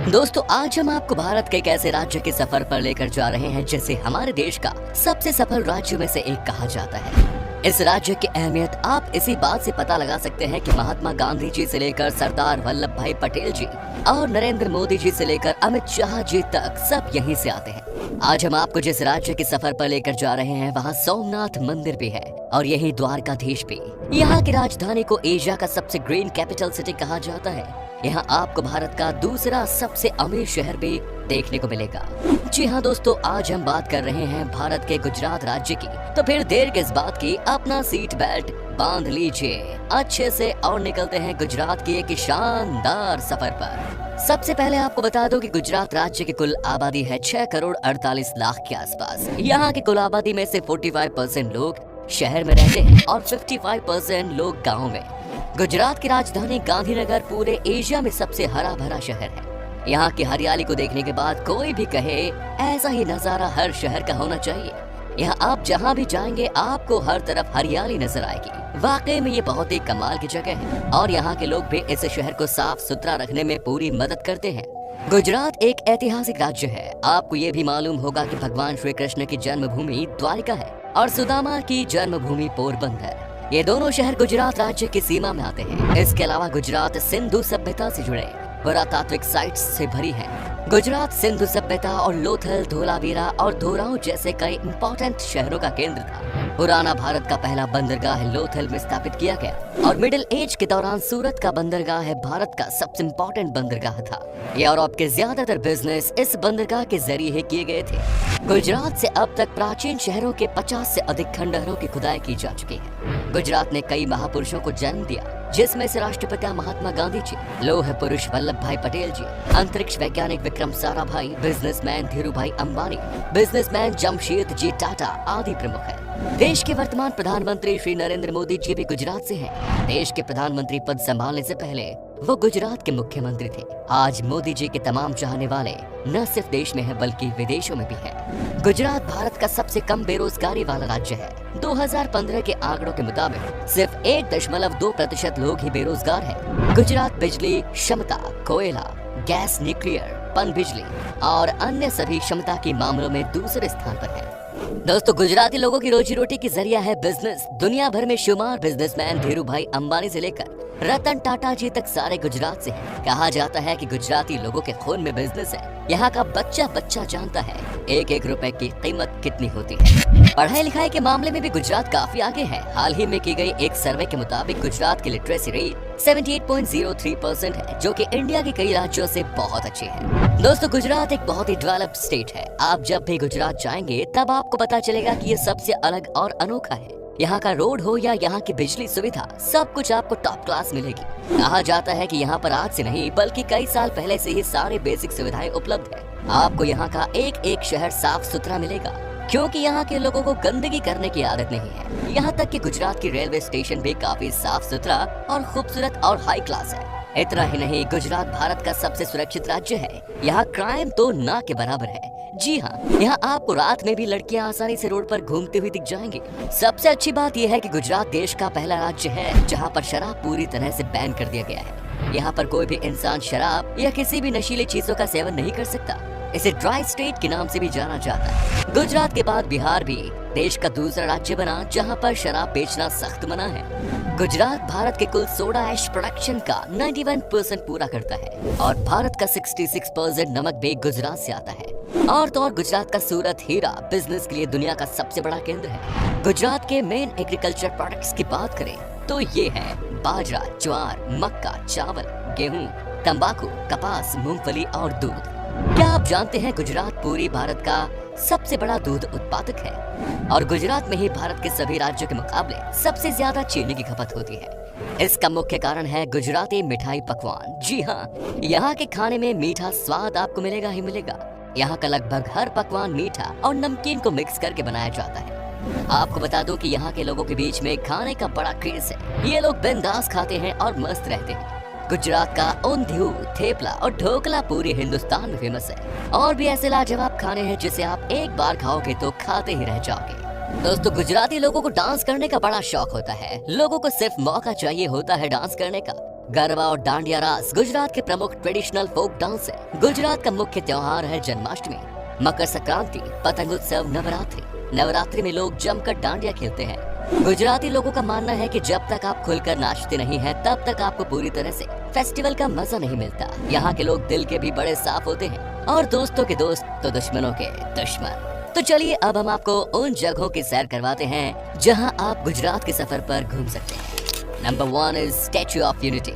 दोस्तों आज हम आपको भारत के एक ऐसे राज्य के सफर पर लेकर जा रहे हैं जिसे हमारे देश का सबसे सफल राज्य में से एक कहा जाता है। इस राज्य की अहमियत आप इसी बात से पता लगा सकते हैं कि महात्मा गांधी जी से लेकर सरदार वल्लभ भाई पटेल जी और नरेंद्र मोदी जी से लेकर अमित शाह जी तक सब यहीं से आते हैं। आज हम आपको जिस राज्य के सफर पर लेकर जा रहे हैं वहाँ सोमनाथ मंदिर भी है और यही द्वारकाधीश भी। यहाँ की राजधानी को एशिया का सबसे ग्रीन कैपिटल सिटी कहा जाता है। यहाँ आपको भारत का दूसरा सबसे अमीर शहर भी देखने को मिलेगा। जी हाँ दोस्तों, आज हम बात कर रहे हैं भारत के गुजरात राज्य की। तो फिर देर किस बात की, अपना सीट बेल्ट बांध लीजिए अच्छे से और निकलते हैं गुजरात की एक शानदार सफर पर। सबसे पहले आपको बता दूं कि गुजरात राज्य की कुल आबादी है 6 करोड़ 48 लाख के आसपास। यहाँ की कुल आबादी में से 45% लोग शहर में रहते हैं और 55% लोग गाँव में। गुजरात की राजधानी गांधीनगर पूरे एशिया में सबसे हरा भरा शहर है। यहाँ की हरियाली को देखने के बाद कोई भी कहे ऐसा ही नजारा हर शहर का होना चाहिए। यहाँ आप जहाँ भी जाएंगे आपको हर तरफ हरियाली नजर आएगी। वाकई में ये बहुत ही कमाल की जगह है और यहाँ के लोग भी इस शहर को साफ सुथरा रखने में पूरी मदद करते हैं। गुजरात एक ऐतिहासिक राज्य है। आपको ये भी मालूम होगा कि भगवान श्री कृष्ण की जन्मभूमि द्वारिका है और सुदामा की जन्मभूमि पोरबंदर। ये दोनों शहर गुजरात राज्य की सीमा में आते हैं। इसके अलावा गुजरात सिंधु सभ्यता से जुड़े पुरातात्विक साइट्स से भरी है। गुजरात सिंधु सभ्यता और लोथल, धोलावीरा और धोराऊ जैसे कई इंपॉर्टेंट शहरों का केंद्र था। पुराना भारत का पहला बंदरगाह लोथल में स्थापित किया गया और मिडिल एज के दौरान सूरत का बंदरगाह भारत का सबसे इम्पोर्टेंट बंदरगाह था। यूरोप के ज्यादातर बिजनेस इस बंदरगाह के जरिए ही किए गए थे। गुजरात से अब तक प्राचीन शहरों के 50 से अधिक खंडहरों की खुदाई की जा चुकी है। गुजरात ने कई महापुरुषों को जन्म दिया, जिसमें से राष्ट्रपिता महात्मा गांधी जी, लौह पुरुष वल्लभ भाई पटेल जी, अंतरिक्ष वैज्ञानिक विक्रम साराभाई, बिजनेसमैन धीरूभाई अंबानी, बिजनेसमैन जमशेद जी टाटा आदि प्रमुख हैं। देश के वर्तमान प्रधानमंत्री श्री नरेंद्र मोदी जी भी गुजरात से हैं। देश के प्रधानमंत्री पद संभालने से पहले वो गुजरात के मुख्यमंत्री थे। आज मोदी जी के तमाम चाहने वाले न सिर्फ देश में हैं बल्कि विदेशों में भी हैं। गुजरात भारत का सबसे कम बेरोजगारी वाला राज्य है। 2015 के आंकड़ों के मुताबिक सिर्फ 1.2% लोग ही बेरोजगार हैं। गुजरात बिजली क्षमता, कोयला, गैस, न्यूक्लियर, पनबिजली और अन्य सभी क्षमता के मामलों में दूसरे स्थान पर है। दोस्तों, गुजराती लोगों की रोजी रोटी की जरिया है बिजनेस। दुनिया भर में शुमार बिजनेसमैन धीरूभाई अंबानी से लेकर रतन टाटा जी तक सारे गुजरात से हैं। कहा जाता है कि गुजराती लोगों के खून में बिजनेस है। यहाँ का बच्चा बच्चा जानता है एक एक रुपए की कीमत कितनी होती है। पढ़ाई लिखाई के मामले में भी गुजरात काफी आगे है। हाल ही में की गई एक सर्वे के मुताबिक गुजरात की लिटरेसी रेट 78.03% है, जो कि इंडिया के कई राज्यों से बहुत अच्छी है। दोस्तों, गुजरात एक बहुत ही डेवलप्ड स्टेट है। आप जब भी गुजरात जाएंगे तब आपको पता चलेगा कि ये सबसे अलग और अनोखा है। यहाँ का रोड हो या यहाँ की बिजली सुविधा, सब कुछ आपको टॉप क्लास मिलेगी। कहा जाता है कि यहाँ पर आज से नहीं बल्कि कई साल पहले से ही सारे बेसिक सुविधाएं उपलब्ध है। आपको यहाँ का एक एक शहर साफ सुथरा मिलेगा क्योंकि यहाँ के लोगों को गंदगी करने की आदत नहीं है। यहाँ तक कि गुजरात की रेलवे स्टेशन भी काफी साफ सुथरा और खूबसूरत और हाई क्लास है। इतना ही नहीं, गुजरात भारत का सबसे सुरक्षित राज्य है। यहाँ क्राइम तो ना के बराबर है। जी हाँ, यहाँ आपको रात में भी लड़कियाँ आसानी से रोड पर घूमती हुई दिख जाएंगी। सबसे अच्छी बात यह है कि गुजरात देश का पहला राज्य है जहाँ पर शराब पूरी तरह से बैन कर दिया गया है। यहाँ पर कोई भी इंसान शराब या किसी भी नशीली चीजों का सेवन नहीं कर सकता। इसे ड्राई स्टेट के नाम से भी जाना जाता है। गुजरात के बाद बिहार भी देश का दूसरा राज्य बना जहां पर शराब बेचना सख्त मना है। गुजरात भारत के कुल सोडा ऐश प्रोडक्शन का 91% पूरा करता है और भारत का 66% नमक भी गुजरात से आता है। और तो और गुजरात का सूरत हीरा बिजनेस के लिए दुनिया का सबसे बड़ा केंद्र है। गुजरात के मेन एग्रीकल्चर प्रोडक्ट्स की बात करें तो ये है बाजरा, ज्वार, मक्का, चावल, गेहूँ, तंबाकू, कपास, मूंगफली और दूध। क्या आप जानते हैं गुजरात पूरी भारत का सबसे बड़ा दूध उत्पादक है और गुजरात में ही भारत के सभी राज्यों के मुकाबले सबसे ज्यादा चीनी की खपत होती है। इसका मुख्य कारण है गुजराती मिठाई पकवान। जी हाँ, यहाँ के खाने में मीठा स्वाद आपको मिलेगा ही मिलेगा। यहाँ का लगभग हर पकवान मीठा और नमकीन को मिक्स करके बनाया जाता है। आपको बता दूं कि यहाँ के लोगों के बीच में खाने का बड़ा क्रेज है। ये लोग बिंदास खाते हैं और मस्त रहते हैं। गुजरात का ऊंधियू, थेपला और ढोकला पूरे हिंदुस्तान में फेमस है। और भी ऐसे लाजवाब खाने हैं जिसे आप एक बार खाओगे तो खाते ही रह जाओगे। दोस्तों, गुजराती लोगों को डांस करने का बड़ा शौक होता है। लोगों को सिर्फ मौका चाहिए होता है डांस करने का। गरबा और डांडिया रास गुजरात के प्रमुख ट्रेडिशनल फोक डांस है। गुजरात का मुख्य त्योहार है जन्माष्टमी, मकर संक्रांति, पतंग उत्सव, नवरात्रि। नवरात्रि में लोग जमकर डांडिया खेलते हैं। गुजराती लोगों का मानना है कि जब तक आप खुलकर नाचते नहीं हैं, तब तक आपको पूरी तरह से फेस्टिवल का मजा नहीं मिलता। यहाँ के लोग दिल के भी बड़े साफ होते हैं और दोस्तों के दोस्त तो दुश्मनों के दुश्मन। तो चलिए अब हम आपको उन जगहों की सैर करवाते हैं जहां आप गुजरात के सफर पर घूम सकते हैं। Number 1 is statue of unity.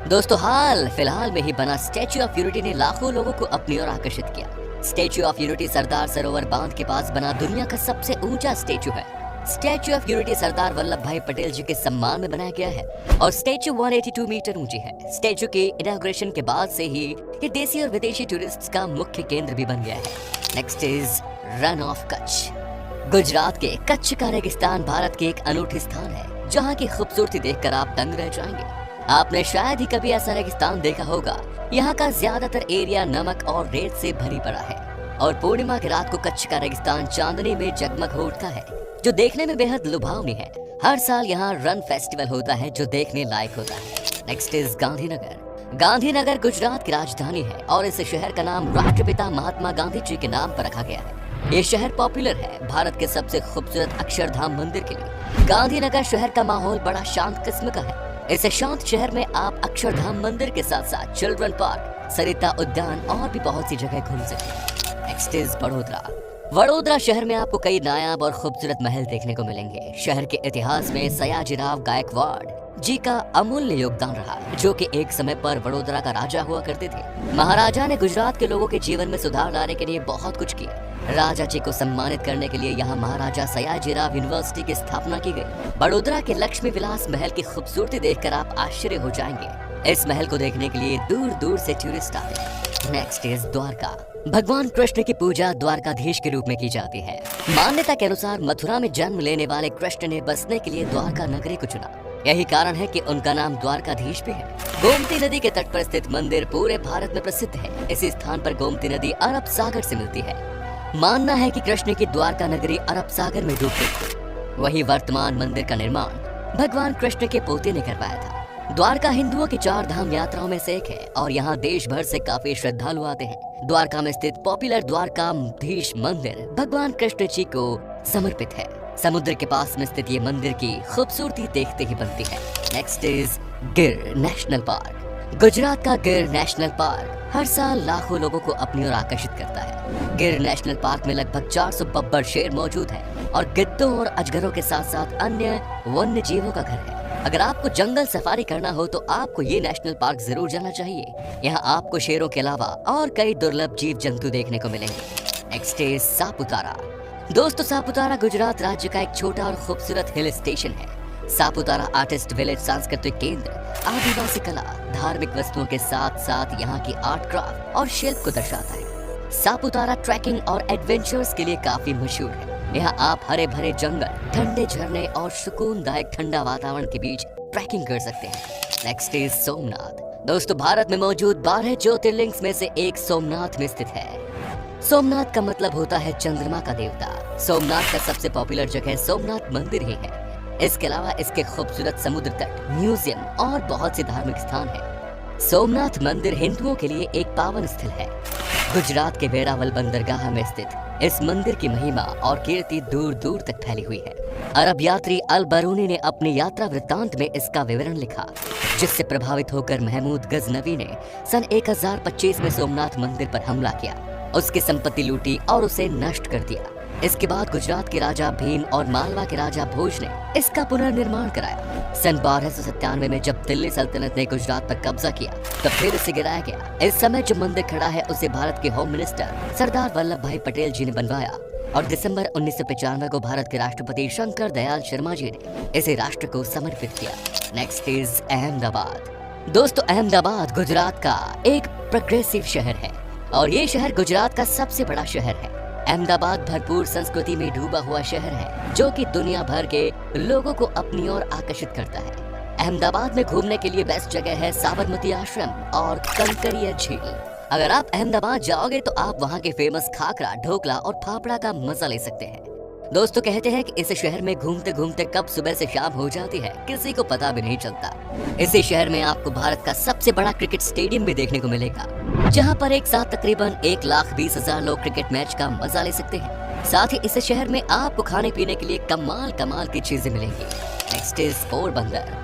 दोस्तों, हाल फिलहाल में ही बना स्टैच्यू ऑफ यूनिटी ने लाखों लोगों को अपनी ओर आकर्षित किया। Statue of unity Sardar Sarovar बांध के पास बना दुनिया का सबसे ऊंचा स्टैच्यू है। Statue of unity Sardar Vallabh भाई पटेल जी के सम्मान में बनाया गया है और स्टैच्यू 182 मीटर ऊंची है। स्टैच्यू के इनॉग्रेशन के बाद से ही ये देसी और विदेशी टूरिस्ट का मुख्य केंद्र भी बन गया है। Next is run of Kutch. Gujarat के कच्छ का रेगिस्तान भारत के एक अनूठी स्थान है जहाँ की खूबसूरती देखकर आप दंग रह जाएंगे। आपने शायद ही कभी ऐसा रेगिस्तान देखा होगा। यहाँ का ज्यादातर एरिया नमक और रेत से भरी पड़ा है और पूर्णिमा की रात को कच्छ का रेगिस्तान चांदनी में जगमग उठता है, जो देखने में बेहद लुभावनी है। हर साल यहाँ रन फेस्टिवल होता है जो देखने लायक होता है। Next is Gandhinagar. गांधीनगर गुजरात की राजधानी है और इस शहर का नाम राष्ट्रपिता महात्मा गांधी जी के नाम पर रखा गया है। ये शहर पॉपुलर है भारत के सबसे खूबसूरत अक्षरधाम मंदिर के लिए। गांधीनगर शहर का माहौल बड़ा शांत किस्म का है। इस शांत शहर में आप अक्षरधाम मंदिर के साथ साथ चिल्ड्रन पार्क, सरिता उद्यान और भी बहुत सी जगह घूम सकते हैं। Next is Vadodara. वडोदरा शहर में आपको कई नायाब और खूबसूरत महल देखने को मिलेंगे। शहर के इतिहास में सयाजीराव गायकवाड़ जी का अमूल्य योगदान रहा, जो कि एक समय पर वडोदरा का राजा हुआ करते थे। महाराजा ने गुजरात के लोगों के जीवन में सुधार लाने के लिए बहुत कुछ किया। राजा जी को सम्मानित करने के लिए यहाँ महाराजा सयाजीराव यूनिवर्सिटी की स्थापना की गई। वडोदरा के लक्ष्मी विलास महल की खूबसूरती देखकर आप आश्चर्य हो जाएंगे। इस महल को देखने के लिए दूर दूर से टूरिस्ट आते हैं। Next is Dwarka. भगवान कृष्ण की पूजा द्वारकाधीश के रूप में की जाती है। मान्यता के अनुसार मथुरा में जन्म लेने वाले कृष्ण ने बसने के लिए द्वारका नगरी को चुना। यही कारण है कि उनका नाम द्वारकाधीश भी है। गोमती नदी के तट पर स्थित मंदिर पूरे भारत में प्रसिद्ध है। इसी स्थान पर गोमती नदी अरब सागर से मिलती है। मानना है कि कृष्ण की द्वारका नगरी अरब सागर में डूब गई थी। वही वर्तमान मंदिर का निर्माण भगवान कृष्ण के पोते ने करवाया था। द्वारका हिंदुओं की 4 धाम यात्राओं में से एक है और यहाँ देश भर से काफी श्रद्धालु आते हैं। द्वारका में स्थित पॉपुलर द्वारकाधीश मंदिर भगवान कृष्ण जी को समर्पित है। समुद्र के पास में स्थित ये मंदिर की खूबसूरती देखते ही बनती है। नेक्स्ट इज गिर नेशनल पार्क। गुजरात का गिर नेशनल पार्क हर साल लाखों लोगों को अपनी ओर आकर्षित करता है। गिर नेशनल पार्क में लगभग 400 बब्बर शेर मौजूद हैं और गिद्धों और अजगरों के साथ साथ अन्य वन्य जीवों का घर है। अगर आपको जंगल सफारी करना हो तो आपको ये नेशनल पार्क जरूर जाना चाहिए। यहाँ आपको शेरों के अलावा और कई दुर्लभ जीव जंतु देखने को मिलेंगे। Next is Saputara. दोस्तों, सापुतारा गुजरात राज्य का एक छोटा और खूबसूरत हिल स्टेशन है। सापुतारा आर्टिस्ट विलेज सांस्कृतिक केंद्र आदिवासी कला, धार्मिक वस्तुओं के साथ साथ यहाँ की आर्ट क्राफ्ट और शिल्प को दर्शाता है। सापुतारा ट्रैकिंग और एडवेंचर्स के लिए काफी मशहूर है। यहाँ आप हरे भरे जंगल, ठंडे झरने और सुकूनदायक ठंडा वातावरण के बीच ट्रैकिंग कर सकते हैं। Next is Somnath. दोस्तों, भारत में मौजूद 12 ज्योतिर्लिंग में से एक सोमनाथ में स्थित है। सोमनाथ का मतलब होता है चंद्रमा का देवता। सोमनाथ का सबसे पॉपुलर जगह सोमनाथ मंदिर ही है। इसके अलावा इसके खूबसूरत समुद्र तट, म्यूजियम और बहुत से धार्मिक स्थान हैं। सोमनाथ मंदिर हिंदुओं के लिए एक पावन स्थल है। गुजरात के वेरावल बंदरगाह में स्थित इस मंदिर की महिमा और कीर्ति दूर दूर तक फैली हुई है। अरब यात्री अल बरूनी ने अपनी यात्रा वृत्तांत में इसका विवरण लिखा, जिससे प्रभावित होकर महमूद गजनवी ने सन 1025 में सोमनाथ मंदिर पर हमला किया, उसकी संपत्ति लूटी और उसे नष्ट कर दिया। इसके बाद गुजरात के राजा भीम और मालवा के राजा भोज ने इसका पुनर्निर्माण कराया। सन 1297 में जब दिल्ली सल्तनत ने गुजरात पर कब्जा किया तब फिर इसे गिराया गया। इस समय जो मंदिर खड़ा है उसे भारत के होम मिनिस्टर सरदार वल्लभ भाई पटेल जी ने बनवाया और दिसंबर 1995 को भारत के राष्ट्रपति शंकर दयाल शर्मा जी ने इसे राष्ट्र को समर्पित किया। Next is Ahmedabad. दोस्तों, अहमदाबाद गुजरात का एक प्रोग्रेसिव शहर है और ये शहर गुजरात का सबसे बड़ा शहर है। अहमदाबाद भरपूर संस्कृति में डूबा हुआ शहर है जो कि दुनिया भर के लोगों को अपनी ओर आकर्षित करता है। अहमदाबाद में घूमने के लिए बेस्ट जगह है साबरमती आश्रम और कंकरिया झील। अगर आप अहमदाबाद जाओगे तो आप वहाँ के फेमस खाकरा, ढोकला और फाफड़ा का मजा ले सकते हैं। दोस्तों कहते हैं कि इस शहर में घूमते घूमते कब सुबह से शाम हो जाती है किसी को पता भी नहीं चलता। इसी शहर में आपको भारत का सबसे बड़ा क्रिकेट स्टेडियम भी देखने को मिलेगा, जहां पर एक साथ तकरीबन 1,20,000 लोग क्रिकेट मैच का मजा ले सकते हैं। साथ ही इस शहर में आपको खाने पीने के लिए कमाल कमाल की चीजें मिलेंगी। Next is Porbandar.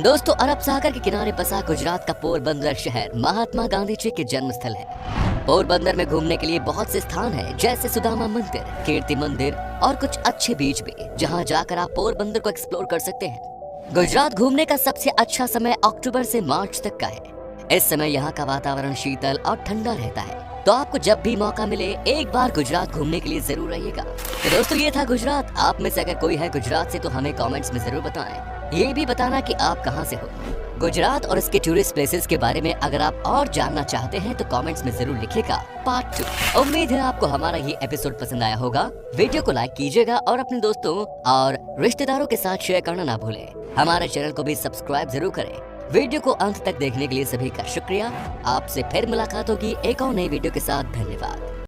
दोस्तों अरब सागर के किनारे बसा गुजरात का पोरबंदर शहर महात्मा गांधी जी के जन्म स्थल है। पोरबंदर में घूमने के लिए बहुत से स्थान हैं, जैसे सुदामा मंदिर, कीर्ति मंदिर और कुछ अच्छे बीच भी, जहां जाकर आप पोरबंदर को एक्सप्लोर कर सकते हैं। गुजरात घूमने का सबसे अच्छा समय अक्टूबर से मार्च तक का है। इस समय यहाँ का वातावरण शीतल और ठंडा रहता है, तो आपको जब भी मौका मिले एक बार गुजरात घूमने के लिए जरूर रहिएगा। तो दोस्तों ये था गुजरात। आप में से अगर कोई है गुजरात से तो हमें कमेंट्स में जरूर बताएं। ये भी बताना कि आप कहां से हो। गुजरात और इसके टूरिस्ट प्लेसेस के बारे में अगर आप और जानना चाहते हैं तो कमेंट्स में जरूर लिखिएगा पार्ट 2। उम्मीद है आपको हमारा ये एपिसोड पसंद आया होगा। वीडियो को लाइक कीजिएगा और अपने दोस्तों और रिश्तेदारों के साथ शेयर करना ना भूलें। हमारे चैनल को भी सब्सक्राइब जरूर करें। वीडियो को अंत तक देखने के लिए सभी का शुक्रिया। आपसे फिर मुलाकात होगी एक और नई वीडियो के साथ। धन्यवाद।